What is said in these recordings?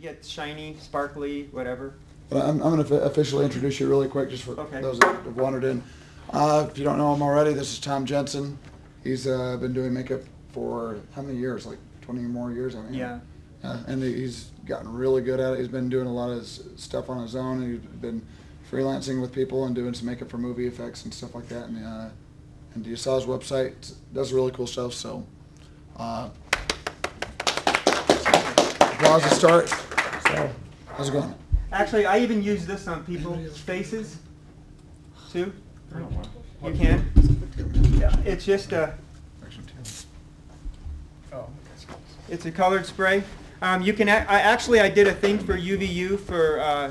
get shiny, sparkly, whatever. But I'm going to officially introduce you really quick, just for those that have wandered in. If you don't know him already, this is Thom Jensen. He's been doing makeup for how many years? Like 20 or more years, I mean. Yeah. And he's gotten really good at it. He's been doing a lot of stuff on his own. He's been freelancing with people and doing some makeup for movie effects and stuff like that. And you saw his website. Does really cool stuff. So, applause to start. So, how's it going? Actually, I even use this on people's faces, too. You can. Yeah, it's just a. It's a colored spray. You can. I did a thing for UVU for.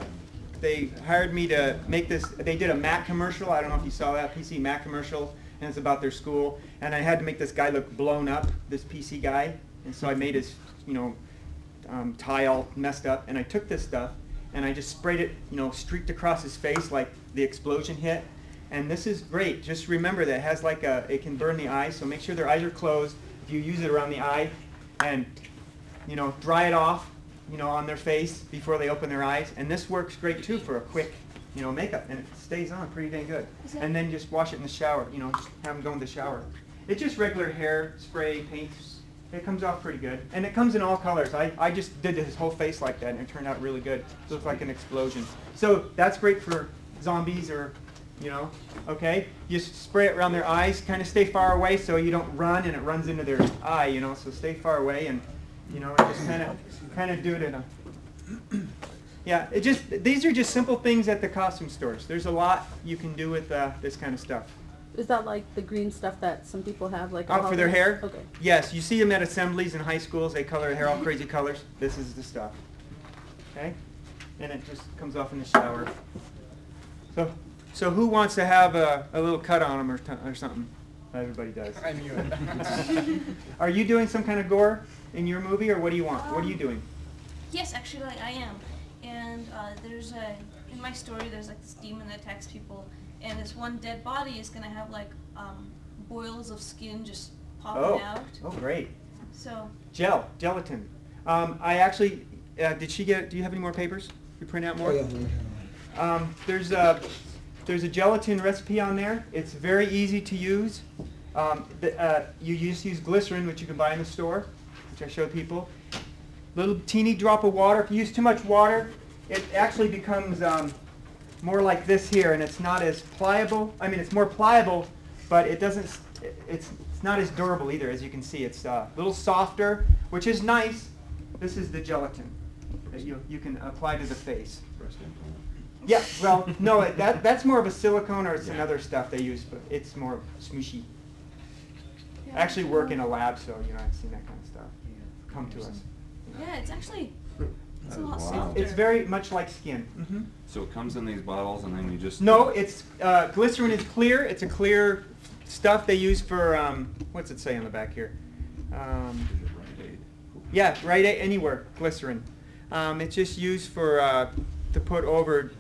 They hired me to make this. They did a Mac commercial. I don't know if you saw that PC Mac commercial, and it's about their school. And I had to make this guy look blown up. This PC guy, and so I made his, tie all messed up. And I took this stuff and I just sprayed it, streaked across his face like the explosion hit. And this is great. Just remember that it has like it can burn the eyes. So make sure their eyes are closed. If you use it around the eye, and dry it off, on their face before they open their eyes. And this works great too for a quick, makeup, and it stays on pretty dang good. And then just wash it in the shower. Just have them go in the shower. It's just regular hair spray, paint. It comes off pretty good, and it comes in all colors. I just did his whole face like that, and it turned out really good. It looks like an explosion. So that's great for zombies or, okay. You spray it around their eyes. Kind of stay far away so you don't run and it runs into their eye. So stay far away and, just kind of do it in a. Yeah, these are just simple things at the costume stores. There's a lot you can do with this kind of stuff. Is that like the green stuff that some people have, like for their hair? Okay. Yes, you see them at assemblies in high schools. They color their hair all crazy colors. This is the stuff. Okay, and it just comes off in the shower. So who wants to have a little cut on them or something? Everybody does. I knew it. Are you doing some kind of gore in your movie, or what do you want? What are you doing? Yes, actually, I am. And in my story, there's like this demon that attacks people. And this one dead body is going to have like boils of skin just popping out. Oh, great. So. Gelatin. I actually, do you have any more papers? You print out more? Oh, yeah. There's a gelatin recipe on there. It's very easy to use. You just use glycerin, which you can buy in the store, which I showed people. Little teeny drop of water. If you use too much water, it actually becomes more like this here, and it's not as pliable. I mean, it's more pliable, but it doesn't. It's not as durable either, as you can see. It's a little softer, which is nice. This is the gelatin that you can apply to the face. Yeah, well, no, that's more of a silicone, or it's another stuff they use, but it's more smooshy. I actually work in a lab, so I've seen that kind of stuff come to us. Yeah, it's actually. It's a lot Wow. softer. It's very much like skin. Mm-hmm. So it comes in these bottles, and then you just... No, it's glycerin is clear. It's a clear stuff they use for what's it say on the back here? Yeah, Rite Aid, anywhere glycerin. It's just used for to put over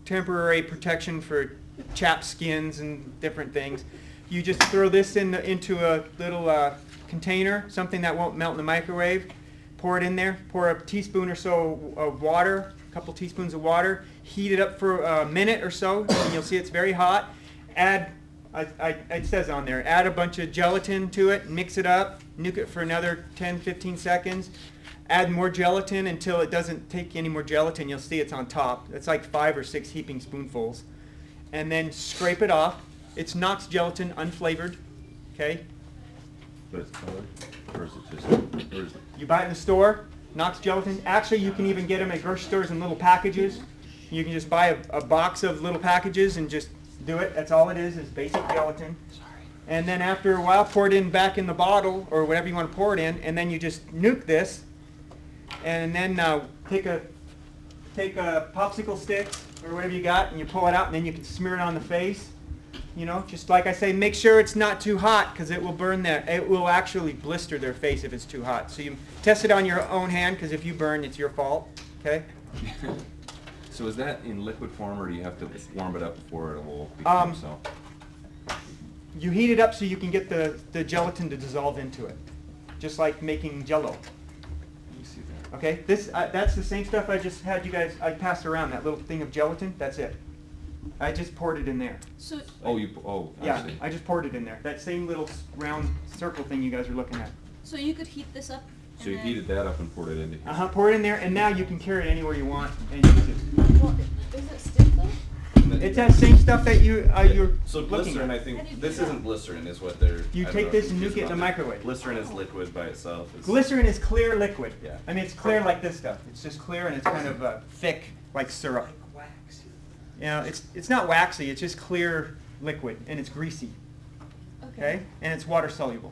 temporary protection for chapped skins and different things. You just throw this into a little container, something that won't melt in the microwave. Pour it in there. Pour a teaspoon or so of water, a couple teaspoons of water. Heat it up for a minute or so, and you'll see it's very hot. Add, it says on there, add a bunch of gelatin to it, mix it up, nuke it for another 10, 15 seconds. Add more gelatin until it doesn't take any more gelatin. You'll see it's on top. It's like 5 or 6 heaping spoonfuls. And then scrape it off. It's Knox gelatin, unflavored. Okay? But it's colored? Or is it just... Or is it, You buy it in the store, Knox gelatin. Actually, you can even get them at grocery stores in little packages. You can just buy a box of little packages and just do it. That's all it is basic gelatin. And then after a while, pour it in back in the bottle or whatever you want to pour it in, and then you just nuke this. And then take a popsicle stick or whatever you got, and you pull it out, and then you can smear it on the face. Just like I say, make sure it's not too hot, because it will burn it will actually blister their face if it's too hot. So you test it on your own hand, because if you burn, it's your fault. Okay? so is that in liquid form, or do you have to warm it up before it will become so? You heat it up so you can get the gelatin to dissolve into it, just like making Jell-O. You see that? Okay, that's the same stuff I just had you guys, I passed around, that little thing of gelatin, that's it. I just poured it in there. So Oh, I Yeah, see. I just poured it in there. That same little round circle thing you guys are looking at. so you could heat this up. So you and then- heated that up and poured it into here. Pour it in there, and now you can carry it anywhere you want and use it. Well, is it stick though? It's that same stuff that you're So looking glycerin, I at. How do you think, do this that? isn't glycerin, is what they're. You I don't take know, this and confused nuke it in the about microwave. Glycerin is liquid by itself. It's- Glycerin is clear liquid. Yeah. I mean, it's clear like this stuff. It's just clear and it's kind of thick, like syrup. You know, it's not waxy. It's just clear liquid, and it's greasy. Okay, and it's water soluble.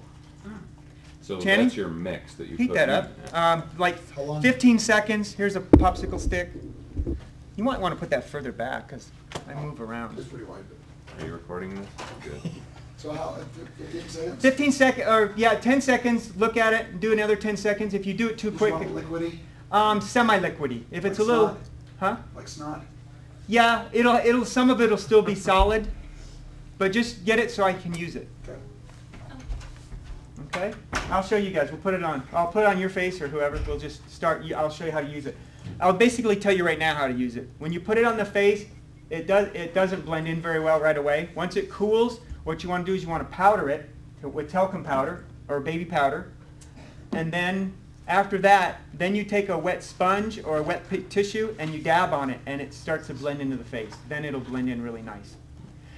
So Channing? that's your mix that you Heat put that in. up, like How long? 15 seconds. Here's a popsicle stick. You might want to put that further back because I move around. It's pretty wide. Are you recording this? Good. So how, 15 seconds? 15 seconds, or yeah, 10 seconds. Look at it and do another 10 seconds. If you do it too Just quick, want liquidy, semi-liquidy. If it's a Like little, snot? huh? like snot? Yeah, it'll some of it'll still be solid, but just get it so I can use it. Okay. Okay? I'll show you guys. We'll put it on. I'll put it on your face or whoever. We'll just start. I'll show you how to use it. I'll basically tell you right now how to use it. When you put it on the face, it doesn't blend in very well right away. Once it cools, what you want to do is you want to powder it with talcum powder or baby powder, and then after that, then you take a wet sponge or a wet tissue and you dab on it, and it starts to blend into the face. Then it'll blend in really nice.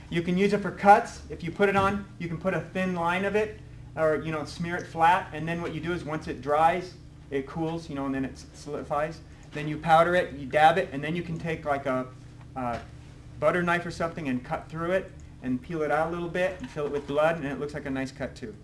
You can use it for cuts. If you put it on, you can put a thin line of it, or smear it flat. And then what you do is once it dries, it cools, and then it solidifies. Then you powder it, you dab it, and then you can take like a butter knife or something and cut through it and peel it out a little bit and fill it with blood, and it looks like a nice cut too.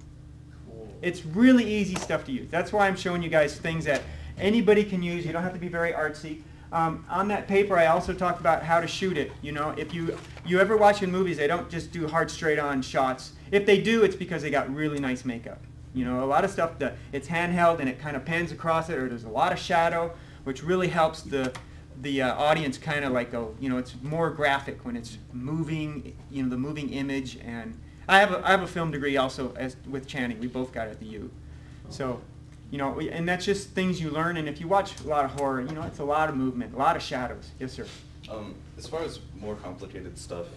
It's really easy stuff to use. That's why I'm showing you guys things that anybody can use. You don't have to be very artsy. On that paper, I also talked about how to shoot it. If you ever watch in movies, they don't just do hard, straight-on shots. If they do, it's because they got really nice makeup. A lot of stuff it's handheld and it kind of pans across it, or there's a lot of shadow, which really helps the audience kind of like go. It's more graphic when it's moving. The moving image. And I have a film degree also with Channing. We both got it at the U. So. And that's just things you learn. And if you watch a lot of horror, it's a lot of movement, a lot of shadows. Yes, sir. As far as more complicated stuff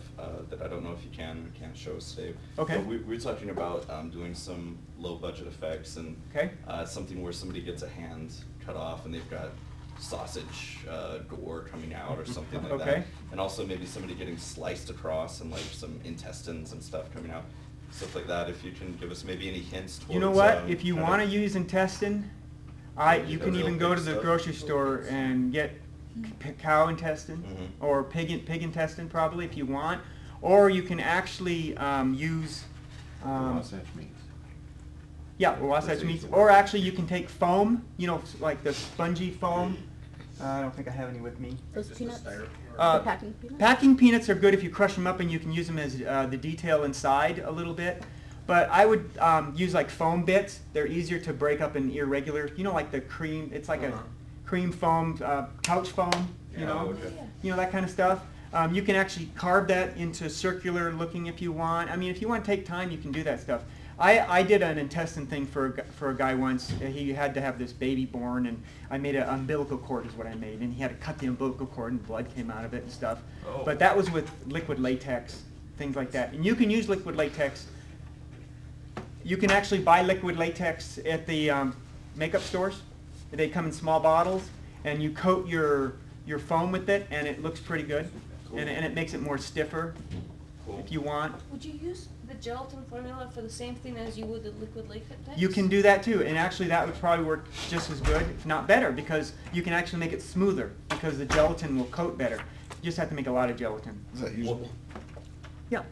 that I don't know if you can or can't show us today. Okay. But we were talking about doing some low budget effects and Okay. something where somebody gets a hand cut off and they've got sausage gore coming out or something like Okay. that. And also maybe somebody getting sliced across and like some intestines and stuff coming out. Stuff like that. If you can give us maybe any hints towards. You know what? If you want to use intestine, you the can real even go big to the stuff. grocery store and get cow intestine Mhm. or pig intestine probably if you want. Or you can actually use, Wasatch meats. yeah, Wasatch meats. Or actually you can take foam, like the spongy foam. I don't think I have any with me. Those peanuts? Uh, The packing peanuts? Packing peanuts are good if you crush them up and you can use them as the detail inside a little bit. But I would use like foam bits. They're easier to break up in irregular, like the cream, it's like a cream foam, couch foam, that kind of stuff. You can actually carve that into circular looking if you want. I mean, if you want to take time, you can do that stuff. I did an intestine thing for a guy once. He had to have this baby born, and I made an umbilical cord is what I made, and he had to cut the umbilical cord, and blood came out of it and stuff. Oh. But that was with liquid latex, things like that. And you can use liquid latex. You can actually buy liquid latex at the makeup stores. They come in small bottles, and you coat your foam with it, and it looks pretty good. Cool. And it makes it more stiffer Cool. if you want. Would you use the gelatin formula for the same thing as you would the liquid latex? You can do that too, and actually that would probably work just as good, if not better, because you can actually make it smoother, because the gelatin will coat better. You just have to make a lot of gelatin. Is that usable? Yeah.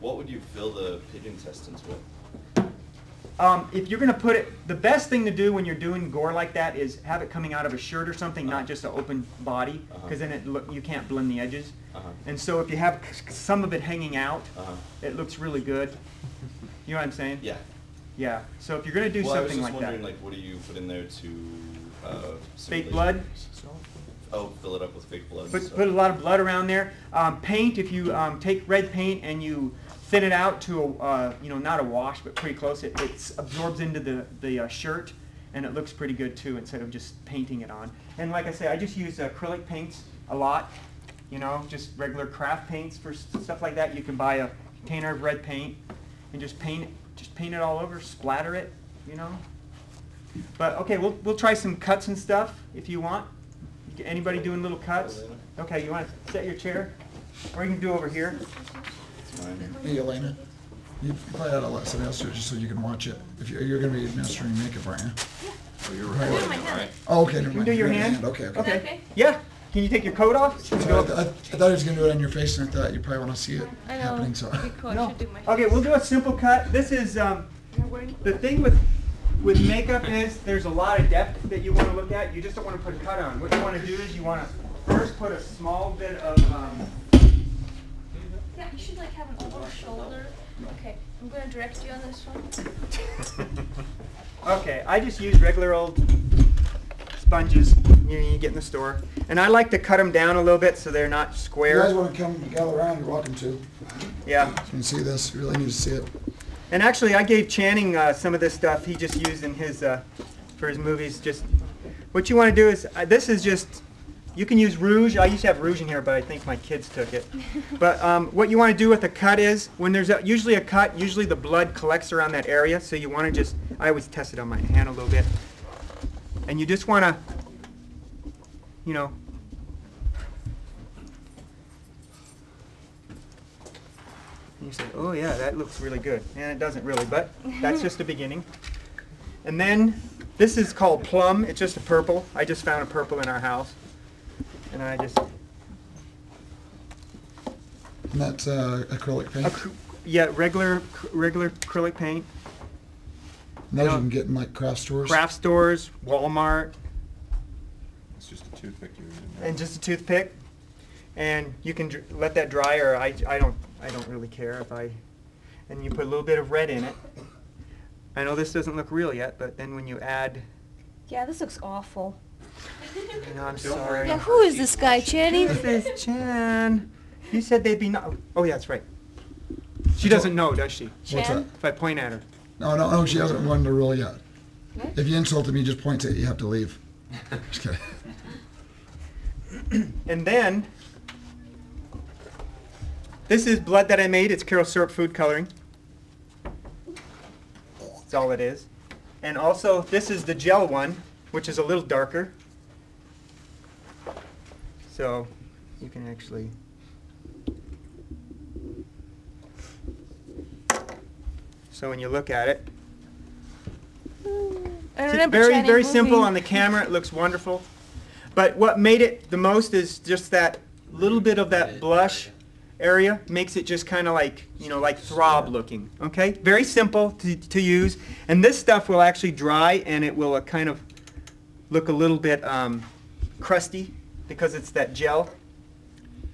What would you fill the pig intestines with? If you're going to put it, the best thing to do when you're doing gore like that is have it coming out of a shirt or something, not just an open body, because then you can't blend the edges. And so if you have some of it hanging out, it looks really good. You know what I'm saying? Yeah. Yeah. So if you're going to do Well, I was something just like wondering, that, like, what do you put in there to fake blood. Oh, fill it up with fake blood. Put a lot of blood around there. Paint, if you take red paint and you thin it out to a, not a wash, but pretty close, it absorbs into the shirt, and it looks pretty good too instead of just painting it on. And like I say, I just use acrylic paints a lot, you know, just regular craft paints for stuff like that. You can buy a container of red paint and just paint it all over, splatter it, you know. But okay, we'll try some cuts and stuff if you want. Anybody doing little cuts? Okay, you want to set your chair? Or you can do over here. It's fine. Hey, Elena, you probably ought to let somebody else do it just so you can watch it. If you're going to be mastering makeup, aren't you? Oh, you're I'm right. doing my hand. Oh, okay, never You mind. do your You're hand? Okay, okay. Okay. Okay. Yeah. Can you take your coat off? Sorry, I thought he was going to do it on your face, and I thought you probably want to see it I know. happening. So. It'd be cool. I No. should do my Okay, we'll do a simple cut. This is You're wearing- the thing with makeup is there's a lot of depth that you want to look at. You just don't want to put a cut on. What you want to do is you want to first put a small bit of Yeah, you should like have an over shoulder. Okay, I'm gonna direct you on this one. Okay, I just use regular old sponges you get in the store. And I like to cut them down a little bit so they're not If you square. guys want to come gather around, you're welcome to. Yeah. You can see this. You really need to see it. And actually, I gave Channing some of this stuff he just used in his for his movies. Just what you want to do is this is just you can use rouge. I used to have rouge in here, but I think my kids took it. But what you want to do with a cut is when there's usually a cut, usually the blood collects around that area. So you want to just I always test it on my hand a little bit, and you just want to you know. And you say, oh yeah, that looks really good. And it doesn't really, but that's just the beginning. And then this is called plum. It's just a purple. I just found a purple in our house. And I just, And that's acrylic paint. yeah, regular acrylic paint. And those no. you can get in like craft stores. Craft stores, Walmart, It's just a toothpick you're using. and just a toothpick. And you can let that dry, or I don't really care if I, and you put a little bit of red in it. I know this doesn't look real yet, but then when you add, Yeah, this looks awful. you know, I'm Don't worry. sorry. Yeah, who is this guy, Channing? This is Chan. You said they'd be no. Oh yeah, that's right. She doesn't know, does she? What's that? Chan? If I point at her. No, she hasn't won the rule yet. What? If you insulted me, just point to it. You have to leave. Just kidding. And then this is blood that I made. It's Carol syrup food coloring. That's all it is. And also this is the gel one, which is a little darker. So you can actually. So when you look at it, I it's remember very, Channing very simple moving. on the camera. It looks wonderful. But what made it the most is just that little bit of that blush area makes it just kind of like, you know, like throb looking. Okay? Very simple to use. And this stuff will actually dry and it will kind of look a little bit crusty because it's that gel.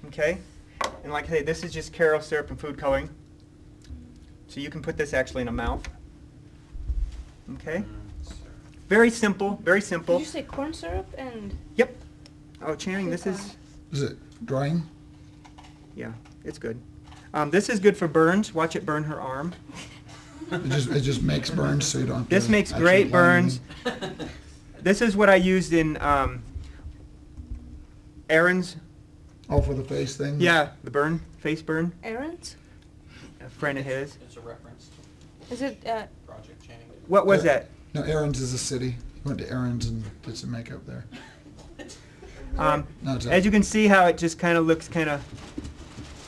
Okay? And like I say, this is just Carol syrup and food coloring. So you can put this actually in a mouth. Okay? Very simple, very simple. Did you say corn syrup and? Yep. Oh, Channing, this is, Is it drying? yeah, it's good. This is good for burns. Watch it burn her arm. It just makes burns, so you don't have to. This makes actually great apply burns. anything. This is what I used in Aaron's, Oh, for the face thing? yeah, the burn, face burn, Errands? a friend of his. It's a reference Is it, to Project Channing. What was that? No, Aaron's is a city. He went to Aaron's and did some makeup there. No, it's As you can see how it just kind of looks kind of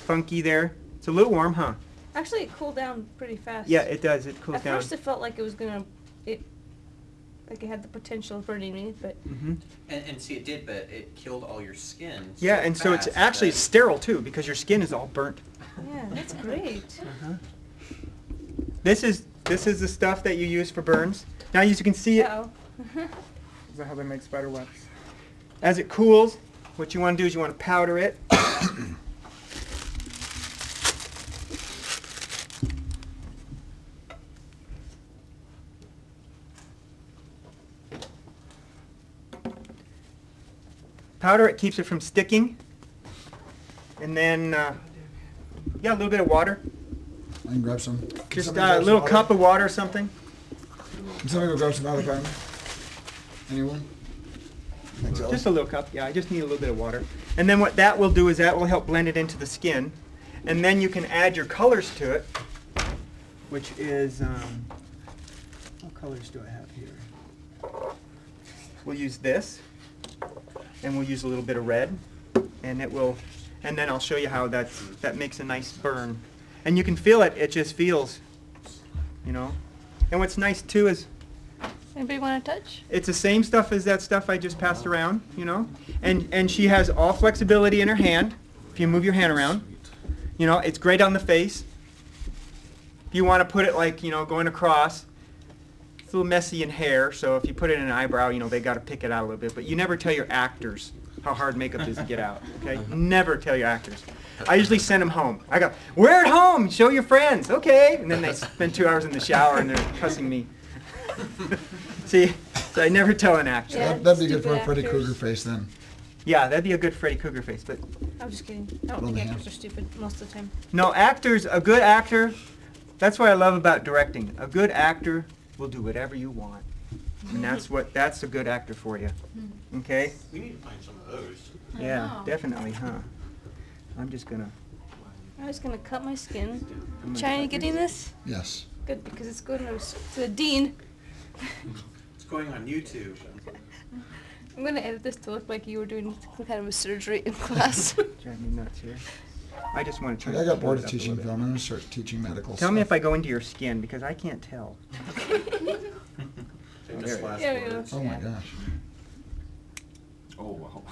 funky there. It's a little warm, huh? actually it cooled down pretty fast. Yeah, it does. It cools At down. first it felt like it was gonna, like it had the potential of hurting me, but Hmm. And see, it did, but it killed all your skin. Yeah, and so it's fast actually that- sterile too because your skin is all burnt. yeah, that's great. This is the stuff that you use for burns. Now, as you can see it. Uh-oh. Is that how they make spider webs? As it cools, what you want to do is you want to powder it. Powder it, keeps it from sticking. And then, yeah, a little bit of water. I can grab some. Just a little cup of water or something. Can somebody go grab some out of the Anyone? Thanks, Ellie. Just a little cup, yeah, I just need a little bit of water. And then what that will do is that will help blend it into the skin. And then you can add your colors to it, which is, what colors do I have here? We'll use this, and we'll use a little bit of red, and it will, and then I'll show you how that makes a nice burn. And you can feel it, it just feels, you know. And what's nice too is, Anybody want to touch? it's the same stuff as that stuff I just passed around, you know. And she has all flexibility in her hand, if you move your hand around. You know, it's great on the face. If you want to put it like, you know, going across, it's a little messy in hair, so if you put it in an eyebrow, you know, they got to pick it out a little bit. But you never tell your actors how hard makeup is to get out, okay? Never tell your actors. I usually send them home. I go, we're at home, show your friends, okay? And then they spend 2 hours in the shower and they're cussing me. See, so I never tell an actor. Yeah. That'd be good for a stupid Freddy actors. Krueger face then. Yeah, that'd be a good Freddy Krueger face, but I'm just kidding. I don't Well, think yeah. actors are stupid most of the time. no, actors, a good actor, that's what I love about directing. A good actor will do whatever you want. And that's a good actor for you. Okay? We need to find some of those. I Yeah, know. definitely, huh? I'm just gonna. I'm just gonna cut my skin. I'm gonna China, cut getting this? Yes. Good, because it's going to the dean. It's going on YouTube. I'm gonna edit this to look like you were doing some kind of a surgery in class. Drive me nuts here. I just want to try. I got to bored build of it up a teaching little film. I'm gonna start teaching medical bit. stuff. Tell me if I go into your skin because I can't tell. Famous last Yeah, yeah. words. Oh my gosh. Oh, wow.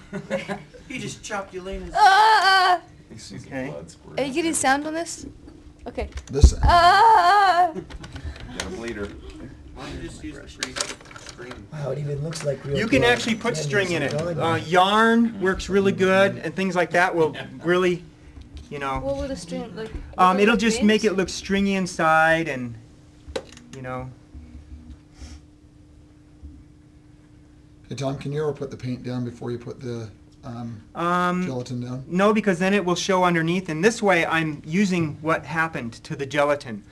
He just chopped Elena's. Ah! You see some Okay. blood squirting. Are you getting sound on this? Okay. This. Ah! You got a bleeder. Why don't you just use the free screen? Wow, it even looks like real You can blood. actually put Yeah, string in it's it. going. Yarn works really good, and things like that will really, you know. What would a string like? It'll just make it look stringy inside, and you know. Hey Tom, can you ever put the paint down before you put the gelatin down? No, because then it will show underneath, and this way I'm using what happened to the gelatin.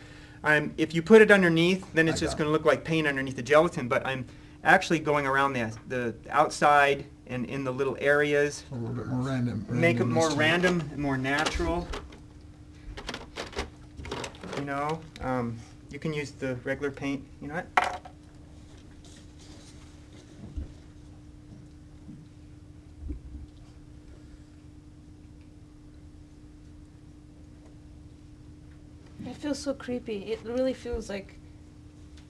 If you put it underneath, then it's I just got going to look like paint underneath the gelatin, but I'm actually going around the outside and in the little areas, A little bit more random. make it more randomness to random, more natural. You know, you can use the regular paint, you know what? It feels so creepy. It really feels like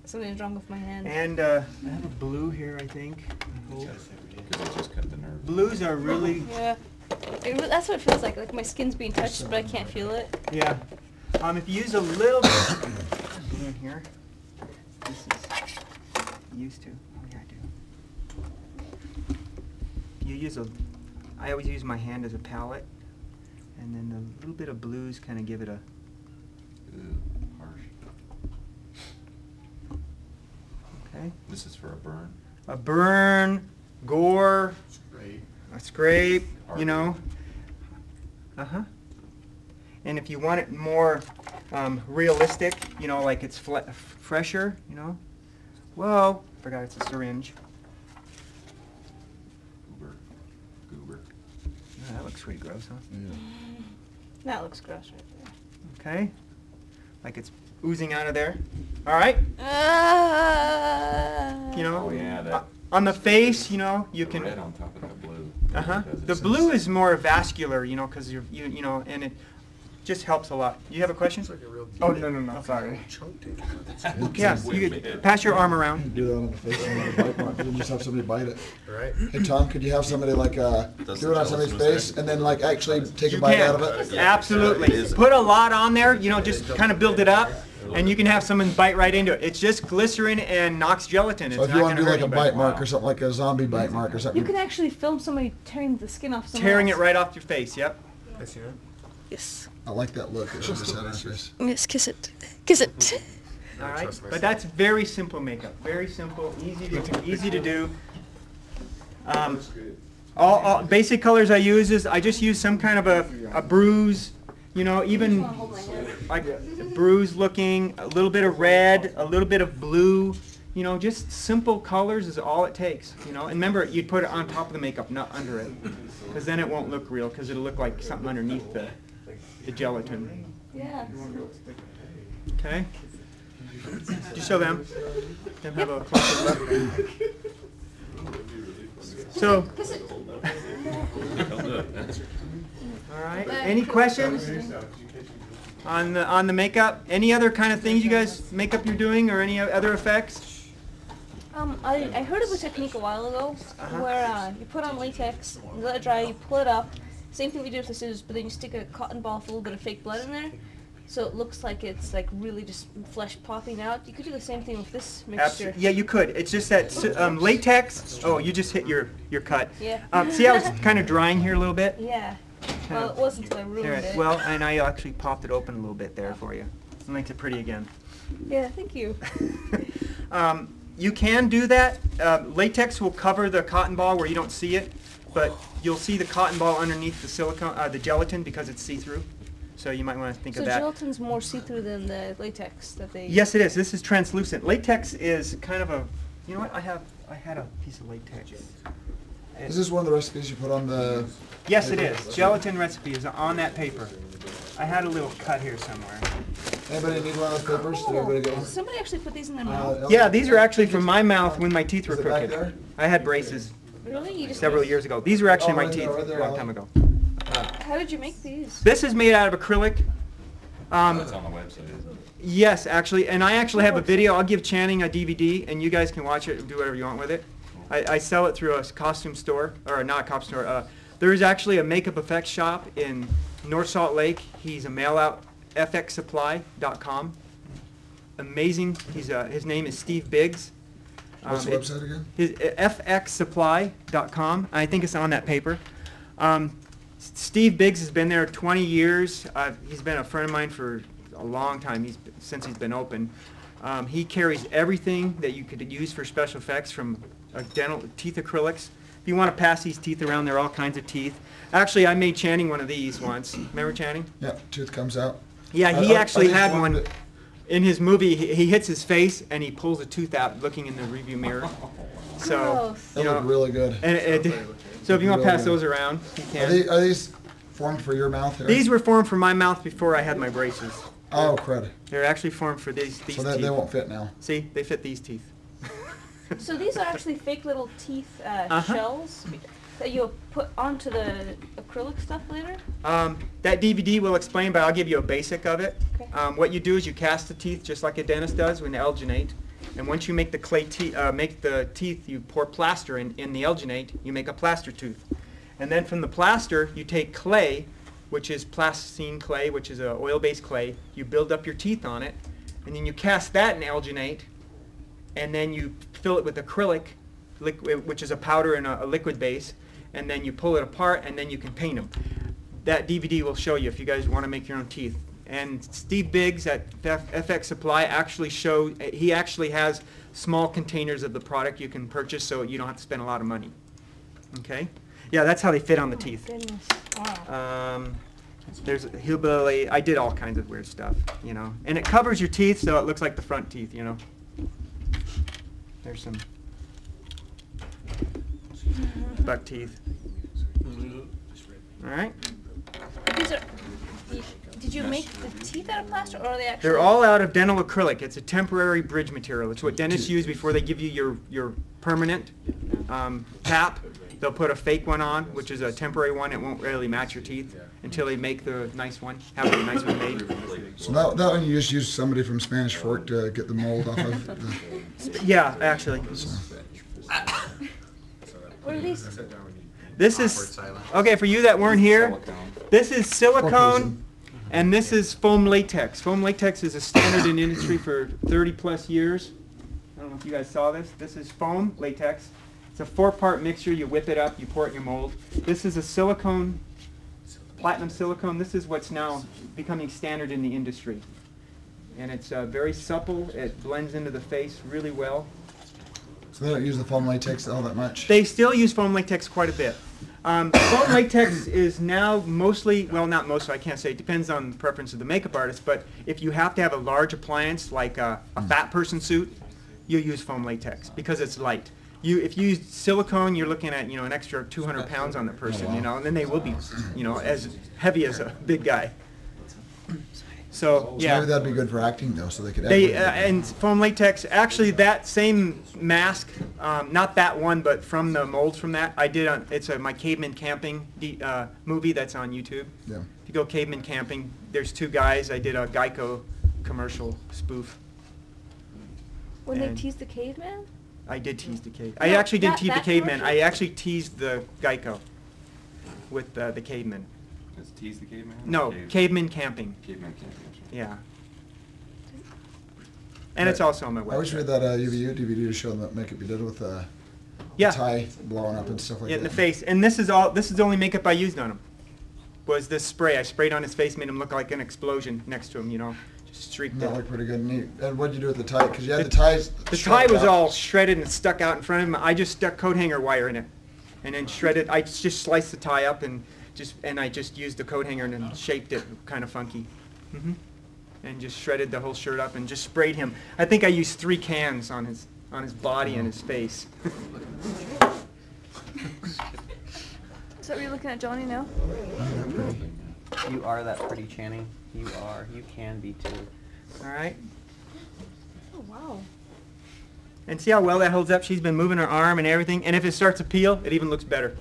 something's wrong with my hand. And I have a blue here, I think. I hope. Because I just cut the nerve. Blues are really, Yeah. That's what it feels like. Like my skin's being touched, but I can't feel it. yeah. If you use a little bit of blue in here, this is used to. Oh yeah, I do. You use I always use my hand as a palette, and then a little bit of blues kind of give it a. Ooh, harsh. Okay. This is for a burn. A burn, gore, Great. a scrape, you know. Uh-huh. And if you want it more realistic, you know, like it's fresher, you know. Whoa, forgot it's a syringe. Goober. Oh, that looks pretty gross, huh? That looks gross right there. Okay. Like it's oozing out of there. All right. Ah! You know. Oh, yeah, that- on the face, you know, you The can. red on top of that blue. Uh-huh. Does it The sense- blue is more vascular, you know, because you know, and it just helps a lot. You have a question? Oh, no, sorry. Yeah, you could pass your arm around. do that on the face and then bite mark, and then just have somebody bite it. Right. Hey Tom, could you have somebody like do it on somebody's face and then like actually take a You bite can. out of it? Absolutely. Put a lot on there, you know, just kind of build it up, and you can have someone bite right into it. It's just glycerin and Knox gelatin. It's So if not you want going to to do hurt like a anybody. bite mark or something, like a zombie bite mark or You something. can actually film somebody tearing the skin off someone Tearing it else. right off your face, yep. Yes. I like that look that she just had on her face. Yes, kiss it. Kiss it. All right, but that's very simple makeup. Very simple, easy to do. All basic colors I use is I just use some kind of a bruise, you know, even like a bruise looking, a little bit of red, a little bit of blue, You know, just simple colors is all it takes. You know, and remember, you'd put it on top of the makeup, not under it, because then it won't look real, because it'll look like something underneath the gelatin. Yeah. Okay. Just show them. Them have a closer look. So. All right. Any questions on the makeup? Any other kind of things you guys makeup you're doing, or any other effects? I heard of a technique a while ago where you put on latex, you let it dry, you pull it up. Same thing we do with the scissors, but then you stick a cotton ball with a little bit of fake blood in there, so it looks like it's like really just flesh popping out. You could do the same thing with this mixture. Yeah, you could. It's just that latex. Oh, you just hit your cut. Yeah. See how it's kind of drying here a little bit? Yeah. Well, it wasn't until I ruined There, it. well, and I actually popped it open a little bit there for you. It makes it pretty again. Yeah, thank you. You can do that. Latex will cover the cotton ball where you don't see it, but you'll see the cotton ball underneath the silicone, the gelatin, because it's see-through. So you might want to think So of that. gelatin's more see-through than the latex that they... Yes, it is. This is translucent. Latex is kind of a, you know what? I had a piece of latex. Is this one of the recipes you put on the? Yes, it is. Gelatin recipe is on that paper. I had a little cut here somewhere. Anybody need one of those papers? Did everybody get one? Somebody actually put these in their mouth. Yeah, these are actually from my mouth when my teeth were Is it back crooked. there? I had braces Really? You just... several years ago. These were actually Oh, my right teeth there, right a there, long Alan. time ago. How did you make these? This is made out of acrylic. It's on the website, isn't it? Yes, actually, and I actually have a video. I'll give Channing a DVD, and you guys can watch it and do whatever you want with it. I sell it through a costume store, or not a costume store. There's actually a makeup effects shop in North Salt Lake. He's a mail-out, fxsupply.com. Amazing. His name is Steve Biggs. What's the website again? His fxsupply.com. I think it's on that paper. Steve Biggs has been there 20 years. He's been a friend of mine for a long time. Since he's been open. He carries everything that you could use for special effects, from dental teeth acrylics. If you want to pass these teeth around, there are all kinds of teeth. Actually, I made Channing one of these once. Remember Channing? Yeah, tooth comes out. Yeah, he Are actually these had one one. that- In his movie, he hits his face and he pulls a tooth out looking in the rearview mirror. So, Gross. you They look know, really good. and so if you want to Really pass good. those around, you Are, can. are these formed for your mouth here? These were formed for my mouth before I had my braces. Oh, crud. They're actually formed for these So teeth. they won't fit now. See, they fit these teeth. So these are actually fake little teeth shells that you'll put onto the acrylic stuff later? That DVD will explain, but I'll give you a basic of it. Okay. What you do is you cast the teeth just like a dentist does when they alginate. And once you make the teeth, you pour plaster in the alginate. You make a plaster tooth. And then from the plaster, you take clay, which is plasticine clay, which is an oil-based clay. You build up your teeth on it, and then you cast that in alginate, and then you fill it with acrylic, which is a powder and a liquid base, and then you pull it apart, and then you can paint them. That DVD will show you if you guys want to make your own teeth. And Steve Biggs at FX Supply actually he actually has small containers of the product you can purchase, so you don't have to spend a lot of money. Okay? Yeah, that's how they fit on the teeth. Goodness. Wow. There's a hillbilly. I did all kinds of weird stuff, you know. And it covers your teeth so it looks like the front teeth, you know. There's some buck teeth. All right. These are... Did you make the teeth out of plaster, or are they actually... They're all out of dental acrylic. It's a temporary bridge material. It's what dentists use before they give you your permanent cap. They'll put a fake one on, which is a temporary one. It won't really match your teeth until they make the nice one, have the nice one made. So that one you just use somebody from Spanish Fork to get the mold off of. Yeah, actually. What are these? This is, okay, for you that weren't here, this is silicone and this is foam latex. Foam latex is a standard in industry for 30 plus years. I don't know if you guys saw this. This is foam latex. It's a 4-part mixture. You whip it up, you pour it in your mold. This is a silicone, platinum silicone. This is what's now becoming standard in the industry. And it's very supple. It blends into the face really well. So they don't use the foam latex all that much. They still use foam latex quite a bit. Foam latex is now mostly, well, not mostly, I can't say, it depends on the preference of the makeup artist, but if you have to have a large appliance like a fat person suit, you use foam latex because it's light. If you use silicone, you're looking at, an extra 200 pounds on the person, and then they will be, as heavy as a big guy. So, yeah. Maybe that'd be good for acting though, so they could. And foam latex, actually that same mask, not that one, but from the molds from that, I did it's my Caveman Camping movie that's on YouTube. Yeah. If you go Caveman Camping, there's two guys. I did a Geico commercial spoof. When they And- teased the caveman? I did tease the cave. No, I actually didn't tease the that caveman. I commercial? actually teased the Geico with the caveman. Is Tease the Caveman? No, Caveman Camping. Caveman Camping. Yeah. And it's also on my I always website. read that UVU DVD to show them that makeup you did with Yeah. tie blowing up and stuff like Yeah, that. in the face. And this is the only makeup I used on him. Was this spray. I sprayed on his face, made him look like an explosion next to him, just streaked That it. looked pretty good. Neat. And what'd you do with the tie? Because you had the ties. The tie shredded was out. all shredded and stuck out in front of him. I just stuck coat hanger wire in it, and then shredded. I just sliced the tie up and I just used the coat hanger and then shaped it kind of funky, and just shredded the whole shirt up and just sprayed him. I think I used 3 cans on his body and his face. Is that what you're looking at, Johnny, now? You are that pretty, Channing. You are. You can be too. All right. Oh, wow. And see how well that holds up? She's been moving her arm and everything. And if it starts to peel, it even looks better.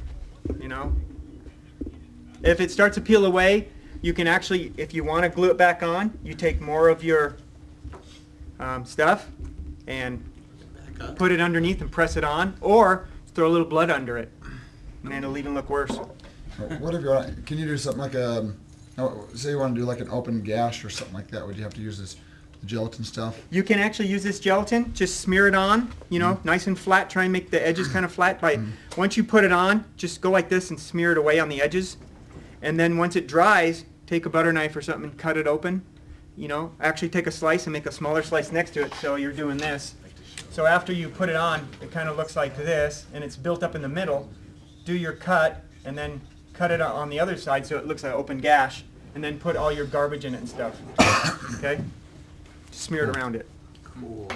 If it starts to peel away, you can actually, if you want to glue it back on, you take more of your stuff and put it underneath and press it on, or throw a little blood under it, and then it'll even look worse. What if you want? Can you do something like say you want to do like an open gash or something like that? Would you have to use this gelatin stuff? You can actually use this gelatin, just smear it on, nice and flat. Try and make the edges kind of flat. Once you put it on, just go like this and smear it away on the edges. And then once it dries, take a butter knife or something and cut it open. Actually take a slice and make a smaller slice next to it, so you're doing this. So after you put it on, it kind of looks like this, and it's built up in the middle. Do your cut, and then cut it on the other side so it looks like an open gash, and then put all your garbage in it and stuff. Okay? Smear it around it. Cool.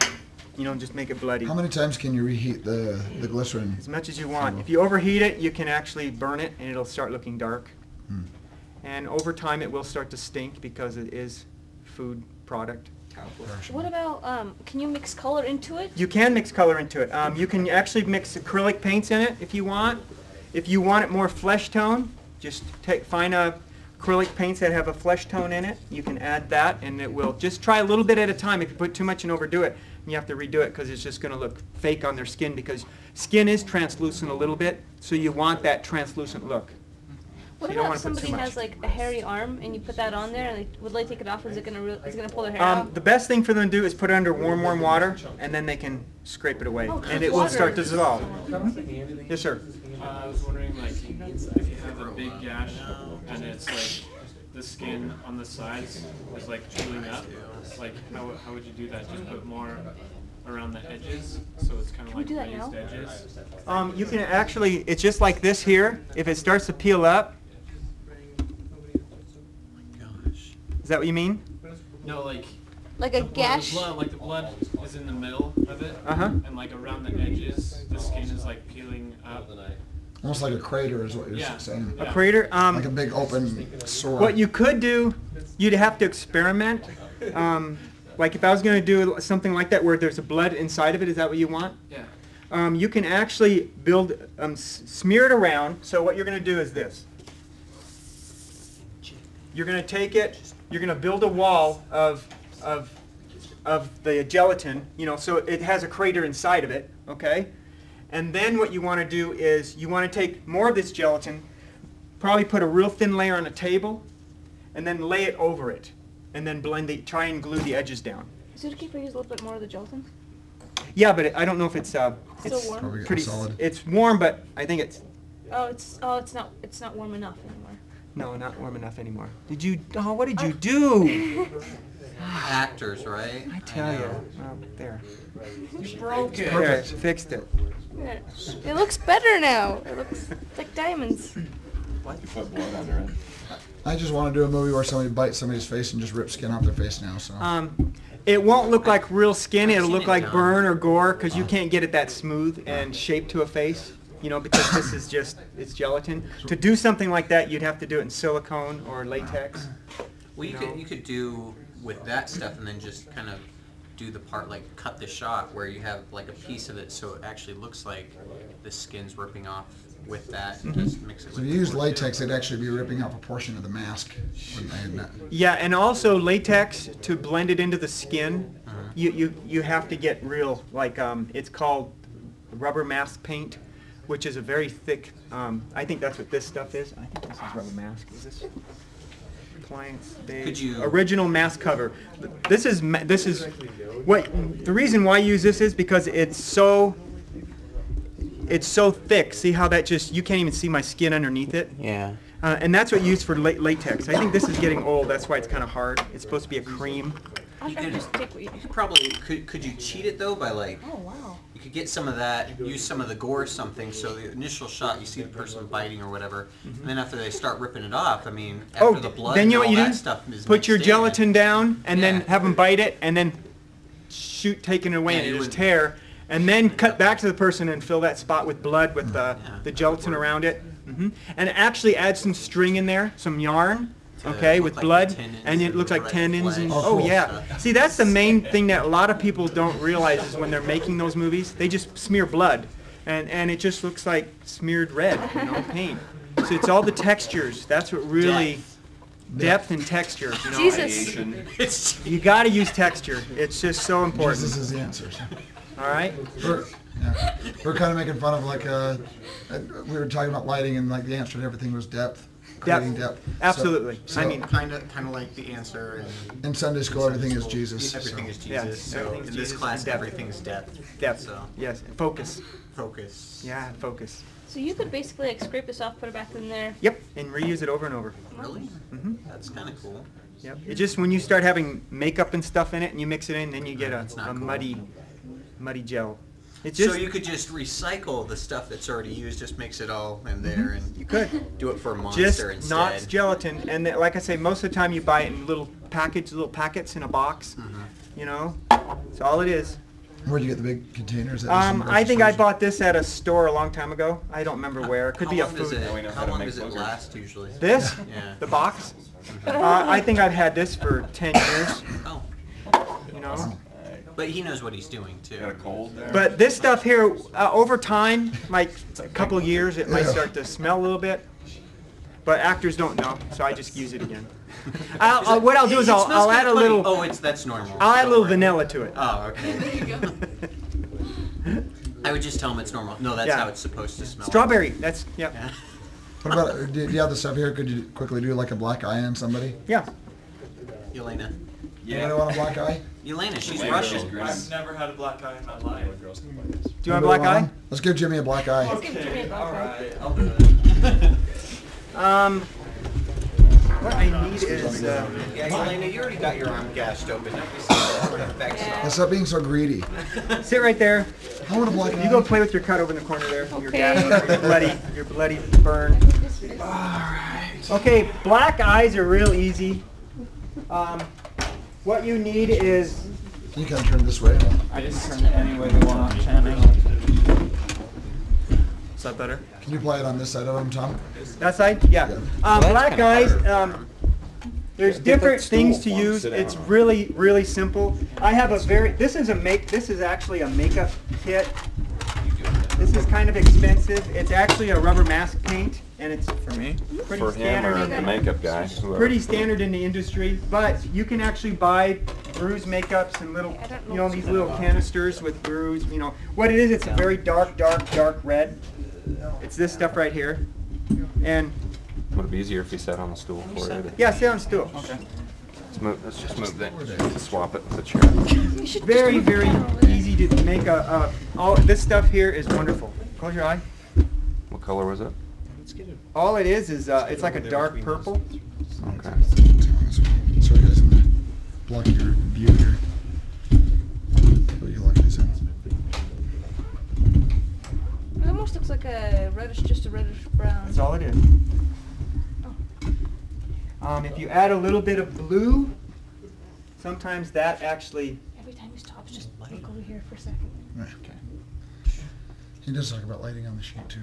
Just make it bloody. How many times can you reheat the glycerin? As much as you want. If you overheat it, you can actually burn it, and it'll start looking dark. And over time, it will start to stink because it is food product. What about, can you mix color into it? You can mix color into it. You can actually mix acrylic paints in it if you want. If you want it more flesh tone, just find acrylic paints that have a flesh tone in it. You can add that, and it will. Just try a little bit at a time. If you put too much and overdo it, you have to redo it because it's just going to look fake on their skin, because skin is translucent a little bit, so you want that translucent look. What You don't about wanna if put too somebody much. has like a hairy arm and you put that on there and would they take it off? Is it gonna pull their hair out? The best thing for them to do is put it under warm water, and then they can scrape it away, Oh, and it will water. start to dissolve. Yes, sir. I was wondering, like, if you have a big gash and it's like the skin on the sides is like peeling up, like how would you do that? Just put more around the edges, so it's kind of we like do that raised now? edges. You can actually, it's just like this here. If it starts to peel up, Gosh. is that what you mean? No, like Like a the gash? blood, like the blood is in the middle of it, Uh-huh. and like around the edges, the skin is like peeling up. Almost like a crater is what you're Yeah. saying. A crater? Like a big open sore. What you could do, you'd have to experiment. Like if I was going to do something like that where there's a blood inside of it, is that what you want? Yeah. You can actually build, smear it around. So what you're going to do is this. You're going to take it, you're going to build a wall of the gelatin, so it has a crater inside of it, okay? And then what you want to do is you want to take more of this gelatin, probably put a real thin layer on a table, and then lay it over it, and then try and glue the edges down. Is it okay if I use a little bit more of the gelatin? Yeah, but I don't know if it's Still warm? Probably pretty solid. It's warm, but I think it's It's not warm enough anymore. not warm enough anymore. What did you do? Actors, right? I tell you. There. You broke it. There, fixed it. Yeah. It looks better now. It looks like diamonds. You put blood under it. I just want to do a movie where somebody bites somebody's face and just rips skin off their face now. So It won't look like real skin. It'll seen look it like done. burn or gore because you can't get it that smooth and shaped to a face. You know, because this is just, it's gelatin. To do something like that, you'd have to do it in silicone or latex. Well, you could do with that stuff and then just kind of do the part, like cut the shot where you have like a piece of it so it actually looks like the skin's ripping off with that and just mix it So with if you use the latex, it'd actually be ripping off a portion of the mask. And that- Yeah, and also latex, to blend it into the skin, you have to get real, like, it's called rubber mask paint, which is a very thick, I think that's what this stuff is. I think this is rubber mask. Is this appliance beige? Could you- Original mask cover. This is what the reason why I use this is because it's so thick. See how that just, you can't even see my skin underneath it. Yeah. And that's what you use for latex. I think this is getting old. That's why it's kind of hard. It's supposed to be a cream. I'll try to just take what you. You could probably could you cheat it though by like Oh wow. you could get some of that, use some of the gore or something, so the initial shot you see the person biting or whatever, and then after they start ripping it off, I mean, after the blood then and you know all what you that do? stuff is Put mixed your in. gelatin down, and then Yeah. have them bite it, and then shoot, taking it away, Yeah, and you just wouldn't- tear, and then cut back to the person and fill that spot with blood with the gelatin around it, and actually add some string in there, some yarn. To Okay, look with like blood, tendons and it and looks like red tendons and flesh. Oh, cool. yeah. See, that's the main thing that a lot of people don't realize is when they're making those movies, they just smear blood, and it just looks like smeared red, paint. So it's all the textures. That's what really depth and texture. Jesus. It's You got to use texture. It's just so important. Jesus is the answer. All right. We're kind of making fun of like we were talking about lighting and like the answer to everything was depth, creating depth. Absolutely. So, I mean, kind of like the answer and in Sunday school, everything is Jesus. everything so. is Jesus. Yeah, So everything's in this Jesus class, and depth. everything's depth. depth. So Yes. Focus. focus. Yeah. Focus. So you could basically like scrape this off, put it back in there. Yep. And reuse it over and over. Really? hmm That's kind of cool. Yep. It just when you start having makeup and stuff in it, and you mix it in, then you get It's not a cool. muddy gel. It just So you could just recycle the stuff that's already used, just mix it all in there you and could. do it for a monster Just instead. not gelatin, and like I say, most of the time you buy it in little packets in a box. You know, that's all it is. Where'd you get the big containers? That was in I think I grocery bought this at a store a long time ago. I don't remember where. It could How be a long does food. Now we know How how to long make does it boogers. last usually? This, Yeah. the box. I think I've had this for 10 years. Oh, You know. but he knows what he's doing too. Got a cold there? But this stuff here, over time, like a couple of years, it might start to smell a little bit. But actors don't know, so I just use it again. What I'll do is It I'll smells add kinda a funny. little. Oh, that's normal. I'll add a Don't little worry. vanilla to it. Oh, okay. There you go. I would just tell him it's normal. No, that's Yeah. how it's supposed to smell. Strawberry. That's yeah. Yeah. What about? Do you have the stuff here? Could you quickly do like a black eye on somebody? Yeah. Elena. Anybody want a black eye? Elena, she's Elena Russian. goes green. I've never had a black eye in my life. Do you want a Anybody black want eye? one? Let's give Jimmy a black eye. Let's give Jimmy a black eye. Alright, I'll do it. What I need is. Yeah, Elena, you already got your arm gashed open. Don't be so Yeah. Stop being so greedy. Sit right there. I want a black eye. You go play with your cut over in the corner there. Your Okay. gas, your bloody burn. Okay, black eyes are real easy. What you need is. Can you kind of turn this way? I just turn it any way they want. Is that better? Can you play it on this side of him, Tom? That side? Yeah. Black kinda eyes. hard. There's different things to use. It's really, really simple. I have a very. This is actually a makeup kit. This is kind of expensive. It's actually a rubber mask paint, and it's For me? pretty For him or standard. the makeup guy? Whoever. Pretty standard in the industry, but you can actually buy bruise makeups and little, I don't know these little canisters with bruise. What it is. It's a very dark red. It's this stuff right here, and Would it be easier if he sat on the stool for it? yeah, sit on a stool. Okay. Let's just move that. To swap it with the chair. You should Very, just put it very down over there. easy to make all this stuff here is wonderful. Close your eye. What color was it? All it is it's like a dark purple. Okay. Sorry guys, I'm gonna block your view here. But you like these things. It almost looks like just a reddish brown. That's all it is. If you add a little bit of blue, sometimes that actually, Every time he stops, just look over here for a second. Right. He does talk about lighting on the sheet too.